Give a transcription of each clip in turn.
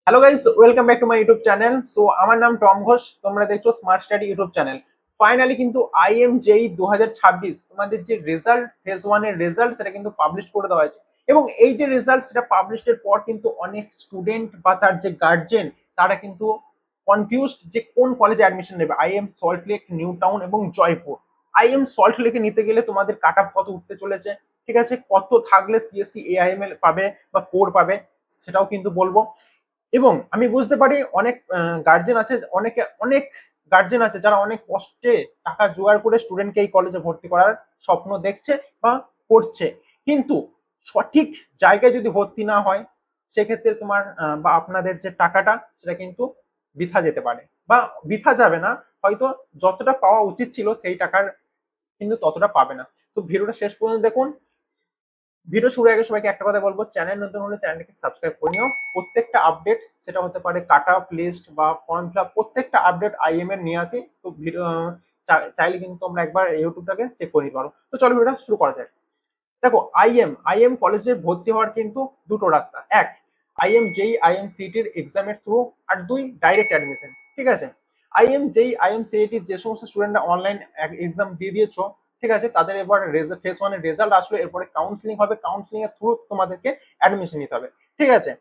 Hello guys, welcome back to my YouTube channel. So আমার নাম Tom Ghosh, তোমরা দেখছো smart study YouTube channel. Finally কিন্তু আইএমজেই 2026 তোমাদের যে রেজাল্ট, ফেজ 1 এর রেজাল্ট সেটা কিন্তু পাবলিশ করে দেওয়া হয়েছে। এবং এই যে রেজাল্ট সেটা পাবলিশের পর কিন্তু অনেক স্টুডেন্ট বা তার যে গার্জেন তারা কিন্তু কনফিউজড যে কোন কলেজে অ্যাডমিশন নেবে। আইএম সল্ট লেক, নিউ টাউন এবং জয়পুর। আইএম সল্ট লেকে নিতে গেলে তোমাদের কাট অফ কত উঠতে চলেছে, ঠিক আছে, কত থাকলে সিএসসি এআইএমএল পাবে বা কোর পাবে সেটাও কিন্তু বলবো। এবং আমি বুঝতে পারি অনেক গার্জেন আছে, অনেক গার্জেন আছে যারা অনেক কষ্টে টাকা জোগাড় করে স্টুডেন্টকে এই কলেজে ভর্তি করার স্বপ্ন দেখছে বা করছে। কিন্তু সঠিক জায়গায় যদি ভর্তি না হয় সেক্ষেত্রে তোমার বা আপনাদের যে টাকাটা সেটা কিন্তু বৃথা যেতে পারে, বা বৃথা যাবে না, হয়তো যতটা পাওয়া উচিত ছিল সেই টাকার কিন্তু ততটা পাবে না। তো ভিডিওটা শেষ পর্যন্ত দেখুন। ভিডিও শুরু আগে সবাইকে একটা কথা বলবো, চ্যানেল নতুন হলে চ্যানেলটাকে সাবস্ক্রাইব করে নিও। প্রত্যেকটা আপডেট, সেটা হতে পারে কাট অফ লিস্ট বা ফর্ম ফিল আপ, প্রত্যেকটা আপডেট আইএম এর নিয়ে আসি। তো ভিডিও চাইলে কিন্তু তোমরা একবার ইউটিউবটাকে চেক করে নিতে পারো। তো চলো ভিডিওটা শুরু করা যায়। দেখো, আইএম কলেজে ভর্তি হওয়ার কিন্তু দুটো রাস্তা। এক, আইএম যেই আইএম সিটির এক্সামের থ্রু, আর দুই, ডাইরেক্ট অ্যাডমিশন। ঠিক আছে, আইএম সিইটি যে সমস্ত স্টুডেন্টরা অনলাইন এক্সাম দিয়ে দিয়েছো, ঠিক আছে, তাদের এবার ফেজ 1 এর রেজাল্ট আসলো, এরপরে কাউন্সিলিং হবে, কাউন্সিলিং এর থ্রু তোমাদেরকে অ্যাডমিশন নিতে হবে। ঠিক আছে,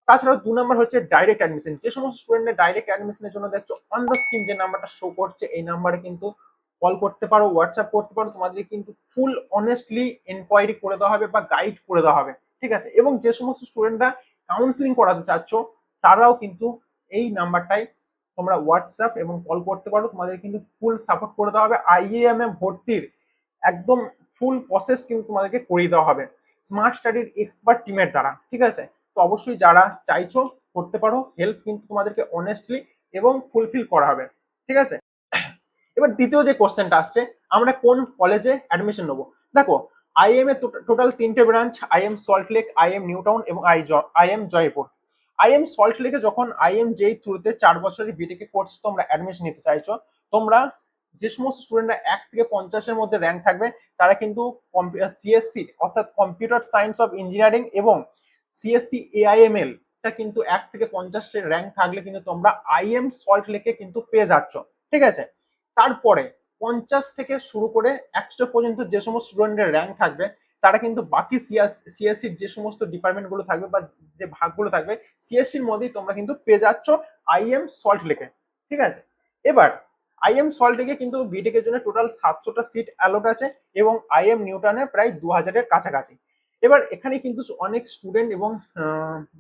তাছাড়াও 2 নম্বর হচ্ছে ডাইরেক্ট অ্যাডমিশন। যে সমস্ত স্টুডেন্টের ডাইরেক্ট অ্যাডমিশনের জন্য দেখছো অন দ্য স্ক্রিন যে নাম্বারটা শো করছে, এই নাম্বারে কিন্তু কল করতে পারো, হোয়াটসঅ্যাপ করতে পারো, তোমাদের কিন্তু ফুল অনেস্টলি এনকোয়ারি করে দেওয়া হবে বা গাইড করে দেওয়া হবে। ঠিক আছে, এবং যে সমস্ত স্টুডেন্টরা কাউন্সিলিং করাতে চাচ্ছ তারাও কিন্তু এই নাম্বারটাই তোমরা হোয়াটসঅ্যাপ এবং কল করতে পারো, তোমাদের কিন্তু ফুল সাপোর্ট করে দেওয়া হবে। আইএএম এ ভর্তির একদম ফুল প্রসেস কিন্তু তোমাদেরকে করিয়ে দেওয়া হবে স্মার্ট স্টাডির এক্সপার্ট টিমের দ্বারা। ঠিক আছে, তো অবশ্যই যারা চাইছো করতে পারো, হেল্প কিন্তু তোমাদেরকে অনেস্টলি এবং ফুলফিল করা হবে। ঠিক আছে, এবার দ্বিতীয় যে কোশ্চেনটা আসছে, আমরা কোন কলেজে অ্যাডমিশন নেবো। দেখো, আইএম এর টোটাল 3টে branch, IEM Salt Lake, IEM New Town এবং আইএম জয়পুর। আইএম সল্ট লেকে যখন আইএম যেই থ্রুতে 4 বছরের বিটেকে কোর্স তোমরা অ্যাডমিশন নিতে চাইছো, তোমরা যে সমস্ত স্টুডেন্টরা 1 থেকে 50-এর মধ্যে র্যাঙ্ক থাকবে তারা কিন্তু সিএসসি অর্থাৎ কম্পিউটার সায়েন্স অফ ইঞ্জিনিয়ারিং এবং সিএসসি এআইএমএল টা কিন্তু 1 থেকে 50-এর র্যাঙ্ক থাকলে কিন্তু তোমরা আইএম সল্ট লেকে কিন্তু পেয়ে যাচ্ছ। ঠিক আছে, তারপরে 50 থেকে শুরু করে 100 পর্যন্ত যে সমস্ত স্টুডেন্টের র্যাঙ্ক থাকবে তারা কিন্তু বাকি সিএসসির যে সমস্ত ডিপার্টমেন্ট গুলো থাকবে বা যে ভাগগুলো থাকবে সিএসসির মধ্যেই তোমরা কিন্তু পেয়ে যাচ্ছ আইএম সল্ট লেকে। ঠিক আছে, এবার আইএম সল্ট লেকে কিন্তু বিটেক এর জন্য টোটাল 700টা সিট অ্যালট আছে এবং আইএম নিউটনে প্রায় 2000-এর কাছাকাছি। এবার এখানে কিন্তু অনেক স্টুডেন্ট এবং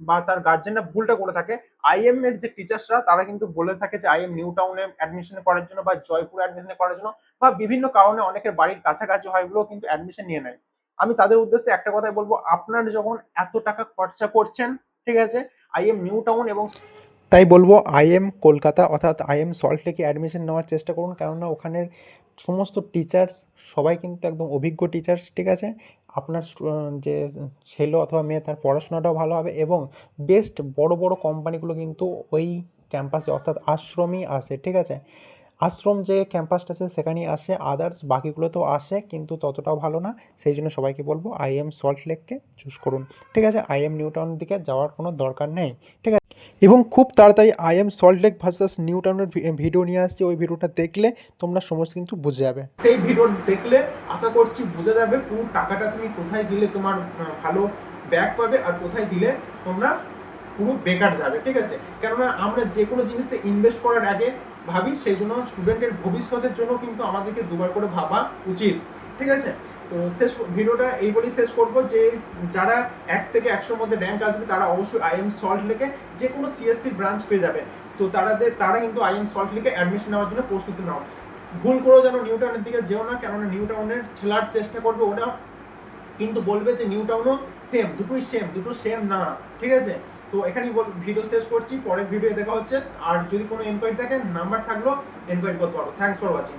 বা তার গার্জেনরা ভুলটা করে থাকে। আইএম এর যে টিচার্সরা তারা কিন্তু বলে থাকে যে আইএম নিউ টাউনে অ্যাডমিশন করার জন্য বা জয়পুরে অ্যাডমিশন করার জন্য, বা বিভিন্ন কারণে অনেকের বাড়ির কাছাকাছি হয় বলেও কিন্তু অ্যাডমিশন নিয়ে নেয়। আমি তাদের উদ্দেশ্যে একটা কথাই বলবো, আপনারা যখন এত টাকা খরচা করছেন, ঠিক আছে, আইএম নিউ টাউন এবং তাই বলবো আইএম কলকাতা অর্থাৎ আইএম সল্ট লেকে অ্যাডমিশন নেওয়ার চেষ্টা করুন, কেননা ওখানের সমস্ত টিচার্স সবাই কিন্তু একদম অভিজ্ঞ টিচার্স। ঠিক আছে, আপনার যে ছেলে অথবা মেয়ে তার পড়াশোনাটাও ভালো হবে এবং বেস্ট বড় বড় কোম্পানিগুলো কিন্তু ওই ক্যাম্পাসে অর্থাৎ আশ্রমই আসে। ঠিক আছে, আশ্রম যে ক্যাম্পাসটা আছে সেখানেই আসে, আদার্স বাকিগুলোতেও আসে কিন্তু ততটাও ভালো না। সেই জন্য সবাইকে বলবো আইএম সল্ট লেককে চুজ করুন। ঠিক আছে, আইএম নিউ টাউনের দিকে যাওয়ার কোনো দরকার নেই। ঠিক আছে, এবং খুব তাড়াতাড়ি আইএম সল্ট লেক ভার্সাস নিউ টাউনের ভিডিও নিয়ে আসছি, ওই ভিডিওটা দেখলে তোমরা সমস্ত কিন্তু বুঝে যাবে। সেই ভিডিও দেখলে আশা করছি বোঝা যাবে পুরো টাকাটা তুমি কোথায় দিলে তোমার ভালো ব্যাক পাবে আর কোথায় দিলে তোমরা পুরো বেকার যাবে। ঠিক আছে, কেননা আমরা যে কোনো জিনিসে ইনভেস্ট করার আগে ভাবি, সেই জন্য স্টুডেন্টের ভবিষ্যতের জন্য কিন্তু আমাদেরকে দুবার করে ভাবা উচিত। ঠিক আছে, তো শেষ ভিডিওটা এই বলেই শেষ করব যে যারা 1 থেকে 100-এর মধ্যে র্যাঙ্ক আসবে তারা অবশ্যই আইএম সল্ট লেকে যে কোনো সিএসসি ব্রাঞ্চ পেয়ে যাবে। তো তারা কিন্তু আইএম সল্ট লেকে অ্যাডমিশন নেওয়ার জন্য প্রস্তুতি নাও। ভুল করেও যেন নিউ টাউনের দিকে যেও না, কেননা নিউ টাউনের ঠেলার চেষ্টা করবে ওরা, কিন্তু বলবে যে নিউ টাউনও সেম, দুটোই সেম, দুটো সেম না। ঠিক আছে, তো এখানেই ভিডিও শেষ করছি, পরের ভিডিও দেখা হচ্ছে। আর যদি কোনো এনকোয়ারি থাকে নাম্বার থাকলো, এনকোয়ারি করতে পারো। Thanks for watching.